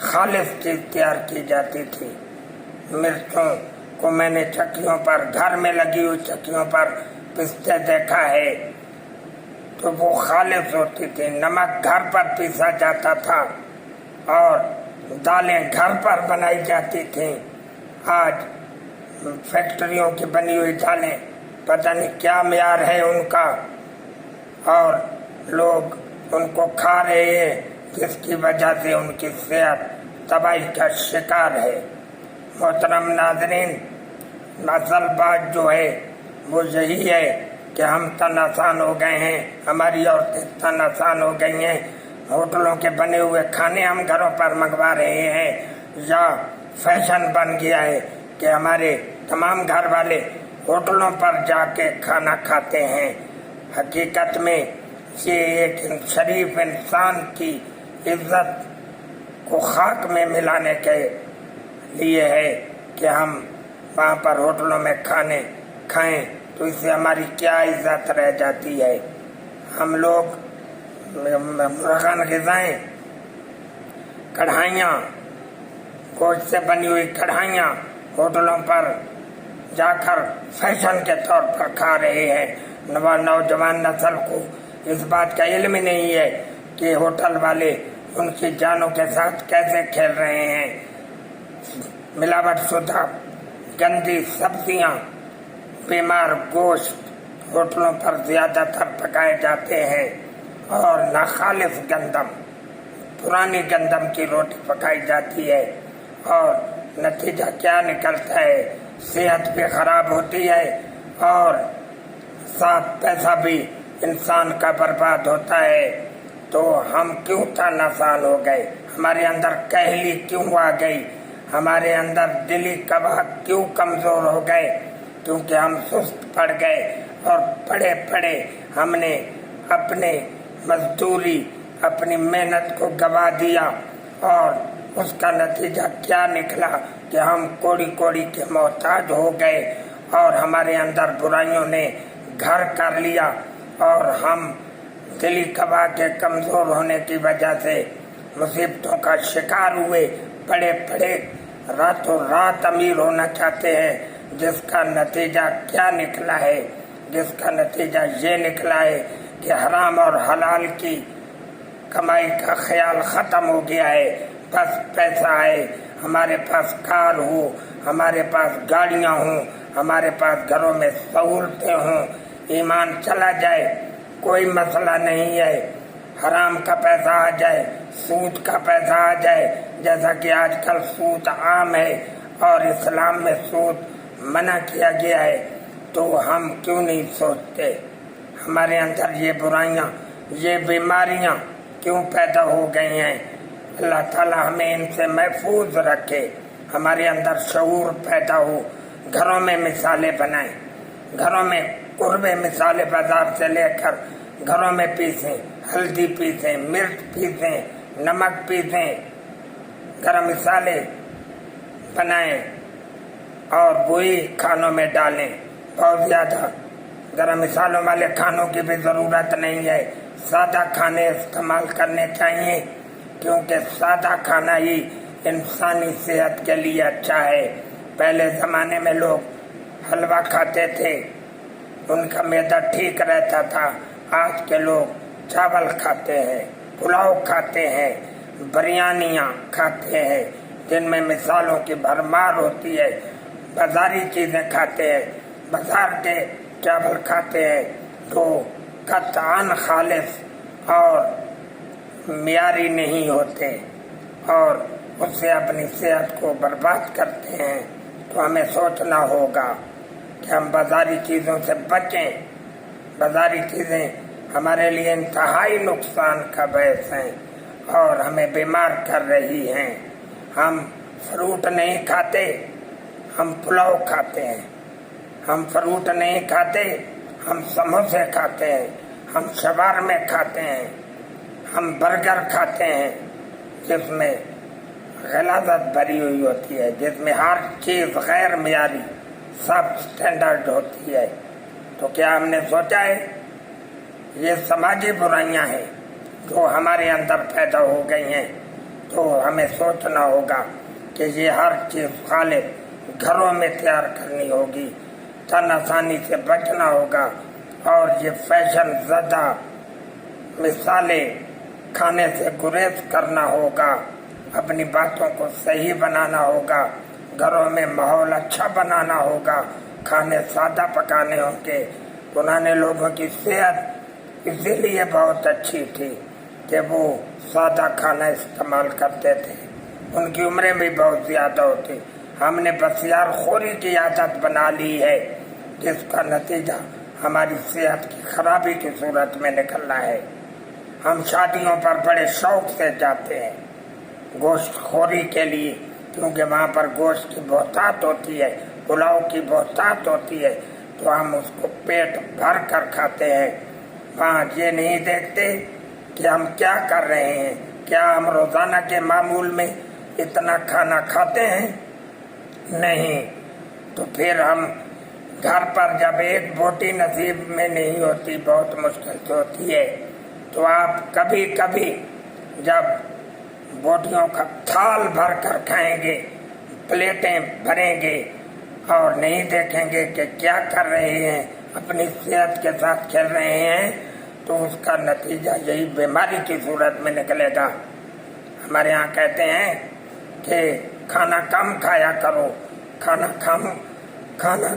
خالص چیز تیار کی جاتی تھی. مرچوں کو میں نے چکیوں پر، گھر میں لگی ہوئی چکیوں پر پیستے دیکھا ہے تو وہ خالص ہوتی تھی. نمک گھر پر پیسا جاتا تھا اور دالیں گھر پر بنائی جاتی تھیں. آج فیکٹریوں کی بنی ہوئی دالیں، پتہ نہیں کیا معیار ہے ان کا، اور لوگ ان کو کھا رہے ہیں جس کی وجہ سے ان کی صحت تباہی کا شکار ہے. محترم ناظرین، اصل بات جو ہے وہ یہی ہے کہ ہم تن آسان ہو گئے ہیں، ہماری عورتیں تن آسان ہو گئی ہیں. ہوٹلوں کے بنے ہوئے کھانے ہم گھروں پر منگوا رہے ہیں، یا فیشن بن گیا ہے کہ ہمارے تمام گھر والے ہوٹلوں پر جا کے کھانا کھاتے ہیں. حقیقت میں یہ ایک شریف انسان کی عزت کو خاک میں ملانے کے لیے ہے کہ ہم وہاں پر ہوٹلوں میں کھانے کھائیں، تو اس سے ہماری کیا عزت رہ جاتی ہے. ہم لوگ مرغن غذائیں، کڑھائیاں، گوشت سے بنی ہوئی کڑھائیاں ہوٹلوں پر جا کر فیشن کے طور پر کھا رہے ہیں. نوجوان نسل کو اس بات کا علم ہی نہیں ہے کہ ہوٹل والے ان کی جانوں کے ساتھ کیسے کھیل رہے ہیں. ملاوٹ شدہ گندی سبزیاں، بیمار گوشت ہوٹلوں پر زیادہ تر پکائے جاتے ہیں، اور ناخالص گندم، پرانی گندم کی روٹی پکائی جاتی ہے، اور نتیجہ کیا نکلتا ہے؟ صحت بھی خراب ہوتی ہے اور ساتھ پیسہ بھی انسان کا برباد ہوتا ہے. تو ہم کیوں تن آسان ہو گئے؟ ہمارے اندر کاہلی کیوں آ گئی؟ ہمارے اندر دلی قبا کیوں کمزور ہو گئے؟ کیونکہ ہم سست پڑ گئے، اور پڑے پڑے ہم نے اپنے مزدوری، اپنی محنت کو گوا دیا، اور اس کا نتیجہ کیا نکلا کہ ہم کوڑی کوڑی کے محتاج ہو گئے، اور ہمارے اندر برائیوں نے گھر کر لیا، اور ہم دلی قبا کے کمزور ہونے کی وجہ سے مصیبتوں کا شکار ہوئے. پڑے پڑے راتوں رات امیر ہونا چاہتے ہیں، جس کا نتیجہ کیا نکلا ہے؟ جس کا نتیجہ یہ نکلا ہے کہ حرام اور حلال کی کمائی کا خیال ختم ہو گیا ہے. بس پیسہ ہے، ہمارے پاس کار ہو، ہمارے پاس گاڑیاں ہوں، ہمارے پاس گھروں میں سہولتیں ہوں، ایمان چلا جائے کوئی مسئلہ نہیں ہے. حرام کا پیسہ آ جائے، سود کا پیسہ آ جائے، جیسا کہ آج کل سود عام ہے اور اسلام میں سود منع کیا گیا ہے، تو ہم کیوں نہیں سوچتے ہمارے اندر یہ برائیاں، یہ بیماریاں کیوں پیدا ہو گئی ہیں؟ اللہ تعالیٰ ہمیں ان سے محفوظ رکھے، ہمارے اندر شعور پیدا ہو. گھروں میں مثالیں بنائیں، گھروں میں قربے مثالیں بازار سے لے کر گھروں میں پیسیں، ہلدی پیسیں، مرچ پیسیں، نمک پیسیں، گرم مثالیں بنائیں اور وہی کھانوں میں ڈالیں. بہت زیادہ گرم مثالوں والے کھانوں کی بھی ضرورت نہیں ہے، سادہ کھانے استعمال کرنے چاہیے، کیونکہ سادہ کھانا ہی انسانی صحت کے لیے اچھا ہے. پہلے زمانے میں لوگ حلوہ کھاتے تھے، ان کا معدہ ٹھیک رہتا تھا. آج کے لوگ چاول کھاتے ہیں، پلاؤ کھاتے ہیں، بریانیاں کھاتے ہیں، جن میں مثالوں کی بھرمار ہوتی ہے. بازاری چیزیں کھاتے ہیں، بازار کے چاول کھاتے ہیں، تو قطعاً خالص اور معیاری نہیں ہوتے، اور اس سے اپنی صحت کو برباد کرتے ہیں. تو ہمیں سوچنا ہوگا کہ ہم بازاری چیزوں سے بچیں. بازاری چیزیں ہمارے لیے انتہائی نقصان کا باعث ہیں اور ہمیں بیمار کر رہی ہیں. ہم فروٹ نہیں کھاتے، ہم پلاؤ کھاتے ہیں. ہم فروٹ نہیں کھاتے، ہم سموسے کھاتے ہیں، ہم شوارمے کھاتے ہیں، ہم برگر کھاتے ہیں، جس میں غلاظت بھری ہوئی ہوتی ہے، جس میں ہر چیز غیر معیاری سب سٹینڈرڈ ہوتی ہے. تو کیا ہم نے سوچا ہے؟ یہ سماجی برائیاں ہیں جو ہمارے اندر پیدا ہو گئی ہیں. تو ہمیں سوچنا ہوگا کہ یہ ہر چیز خالص گھروں میں تیار کرنی ہوگی، تن آسانی سے بچنا ہوگا، اور یہ فیشن زدہ مثالیں کھانے سے گریز کرنا ہوگا، اپنی باتوں کو صحیح بنانا ہوگا، گھروں میں ماحول اچھا بنانا ہوگا، کھانے سادہ پکانے ہوں گے۔ پرانے لوگوں کی صحت اسی لیے بہت اچھی تھی کہ وہ سادہ کھانا استعمال کرتے تھے، ان کی عمریں بھی بہت زیادہ ہوتی۔ ہم نے بسیار خوری کی عادت بنا لی ہے، جس کا نتیجہ ہماری صحت کی خرابی کی صورت میں نکلنا ہے۔ ہم شادیوں پر بڑے شوق سے جاتے ہیں گوشت خوری کے لیے، کیونکہ وہاں پر گوشت کی بہتات ہوتی ہے، پلاؤ کی بہتات ہوتی ہے، تو ہم اس کو پیٹ بھر کر کھاتے ہیں۔ وہاں یہ نہیں دیکھتے کہ ہم کیا کر رہے ہیں، کیا ہم روزانہ کے معمول میں اتنا کھانا کھاتے ہیں؟ نہیں۔ تو پھر ہم گھر پر جب ایک بوٹی نصیب میں نہیں ہوتی، بہت مشکل سے ہوتی ہے، تو آپ کبھی کبھی جب بوٹیوں کا تھال بھر کر کھائیں گے، پلیٹیں بھریں گے اور نہیں دیکھیں گے کہ کیا کر رہے ہیں، اپنی صحت کے ساتھ کھیل رہے ہیں، تو اس کا نتیجہ یہی بیماری کی صورت میں نکلے گا۔ ہمارے ہاں کہتے ہیں کہ کھانا کم کھایا کرو، کھانا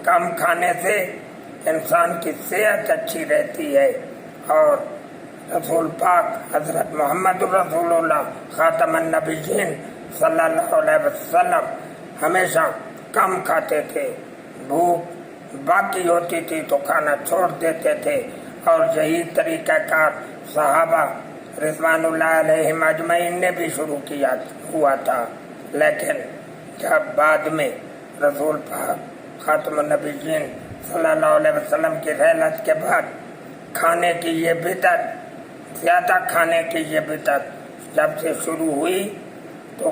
کم کھانے سے انسان کی صحت اچھی رہتی ہے، اور رسول پاک حضرت محمد رسول اللہ خاتم النبیین صلی اللہ علیہ وسلم ہمیشہ کم کھاتے تھے، بھوک باقی ہوتی تھی تو کھانا چھوڑ دیتے تھے، اور یہی طریقہ کار صحابہ رضوان اللہ علیہم اجمعین نے بھی شروع کیا ہوا تھا۔ لیکن جب بعد میں رسول پاک خاتم النبیین صلی اللہ علیہ وسلم کی رحلت کے بعد کھانے کی یہ بدعت، زیادہ کھانے کی یہ بدعت جب سے شروع ہوئی تو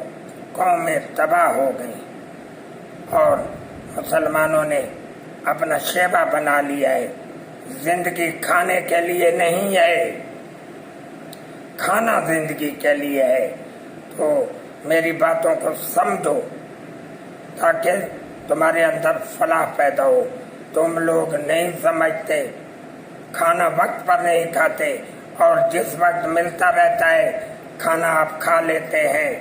قومیں تباہ ہو گئیں، اور مسلمانوں نے اپنا شیبہ بنا لیا ہے۔ زندگی کھانے کے لیے نہیں ہے، کھانا زندگی کے لیے ہے۔ تو میری باتوں کو سمجھو تاکہ تمہارے اندر فلاح پیدا ہو۔ تم لوگ نہیں سمجھتے، کھانا وقت پر نہیں کھاتے، اور جس وقت ملتا رہتا ہے کھانا آپ کھا لیتے ہیں،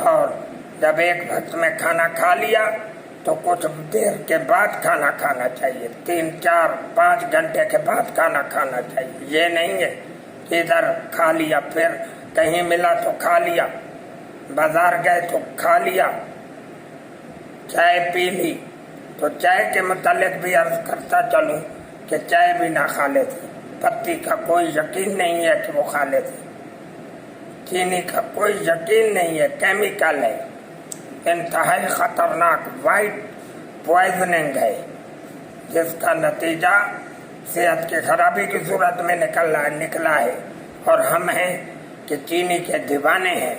اور جب ایک وقت میں کھانا کھا لیا تو کچھ دیر کے بعد کھانا کھانا چاہیے، 3 4 5 گھنٹے کے بعد کھانا کھانا چاہیے۔ یہ نہیں ہے کہ ادھر کھا لیا، پھر کہیں ملا تو کھا لیا، بازار گئے تو کھا لیا، چائے پی لی۔ تو چائے کے متعلق بھی عرض کرتا چلوں کہ چائے بھی نہ کھا لیتے، پتی کا کوئی یقین نہیں ہے کہ وہ کھا لیتے، چینی کا کوئی یقین نہیں ہے، کیمیکل ہے، انتہائی خطرناک وائٹ پوائزننگ ہے، جس کا نتیجہ صحت کی خرابی کی صورت میں نکلا ہے۔ اور ہم ہیں کہ چینی کے دیوانے ہیں،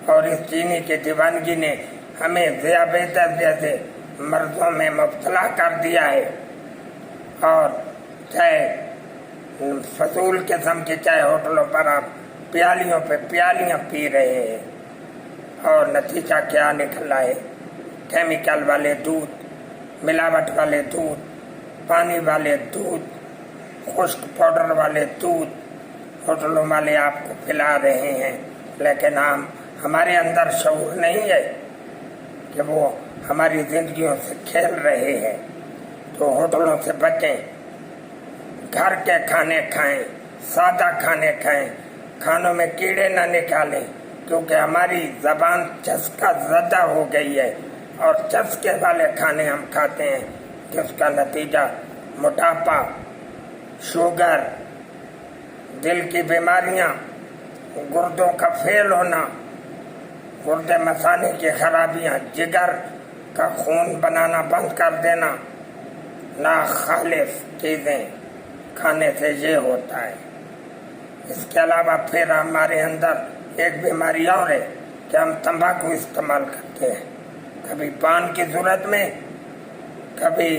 اور اس چینی کی دیوانگی نے ہمیں ذیابیطس جیسے مرضوں میں مبتلا کر دیا ہے، اور چاہے فضول قسم کی چائے ہوٹلوں پر آپ پیالیوں پہ پیالیاں پی رہے ہیں، اور نتیجہ کیا نکلا ہے؟ کیمیکل والے دودھ، ملاوٹ والے دودھ، پانی والے دودھ، خشک پاؤڈر والے دودھ ہوٹلوں والے آپ کو پلا رہے ہیں، لیکن ہمارے اندر شعور نہیں ہے کہ وہ ہماری زندگیوں سے کھیل رہے ہیں۔ تو ہوٹلوں سے بچیں، گھر کے کھانے کھائیں، سادہ کھانے کھائیں، کھانوں میں کیڑے نہ نکالیں، کیونکہ ہماری زبان چسکا زدہ ہو گئی ہے، اور چسکے والے کھانے ہم کھاتے ہیں، جس کا نتیجہ موٹاپا، شوگر، دل کی بیماریاں، گردوں کا فیل ہونا، گردے مثانے کی خرابیاں، جگر کا خون بنانا بند کر دینا، ناخالص چیزیں کھانے سے یہ ہوتا ہے۔ اس کے علاوہ پھر ہمارے اندر ایک بیماری اور ہے کہ ہم تمباکو استعمال کرتے ہیں، کبھی پان کی صورت میں، کبھی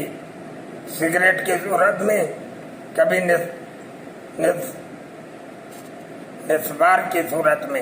سگریٹ کی صورت میں، کبھی نسوار کی صورت میں۔